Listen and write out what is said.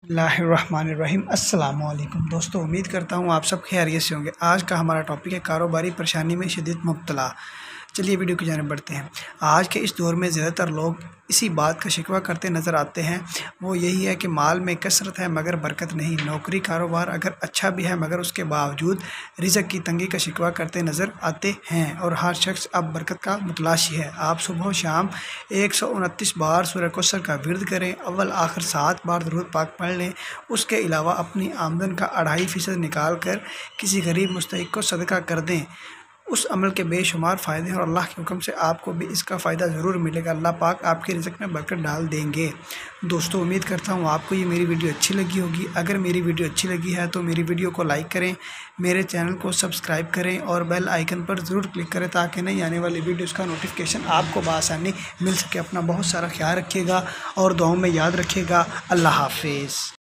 اللہ الرحمن الرحیم۔ السلام علیکم دوستو، امید کرتا ہوں آپ سب خیریت سے ہوں گے۔ آج کا ہمارا ٹاپک ہے کاروباری پریشانی میں شدید مبتلا۔ چلیے ویڈیو کی جانب بڑھتے ہیں۔ آج کے اس دور میں زیادہ تر لوگ اسی بات کا شکوہ کرتے نظر آتے ہیں، وہ یہی ہے کہ مال میں کثرت ہے مگر برکت نہیں۔ نوکری کاروبار اگر اچھا بھی ہے مگر اس کے باوجود رزق کی تنگی کا شکوہ کرتے نظر آتے ہیں، اور ہر شخص اب برکت کا متلاشی ہے۔ آپ صبح و شام 129 بار سورہ کوثر کا ورد کریں، اول آخر 7 بار درود پاک پڑھ لیں، اس کے علاوہ اپنی آمدن کا 2.5% نکال کر کسی غریب مستحق کو صدقہ کر دیں، اس عمل کے بے شمار فائدے ہیں، اور اللہ کے حکم سے آپ کو بھی اس کا فائدہ ضرور ملے گا۔ اللہ پاک آپ کے رزق میں برکت ڈال دیں گے۔ دوستو، امید کرتا ہوں آپ کو یہ میری ویڈیو اچھی لگی ہوگی۔ اگر میری ویڈیو اچھی لگی ہے تو میری ویڈیو کو لائک کریں، میرے چینل کو سبسکرائب کریں اور بیل آئیکن پر ضرور کلک کریں تاکہ نئی آنے والی ویڈیوز کا نوٹیفیکیشن آپ کو بآسانی مل سکے۔ اپنا بہت سارا خیال رکھیے گا اور دعاؤں میں یاد رکھیے گا۔ اللہ حافظ۔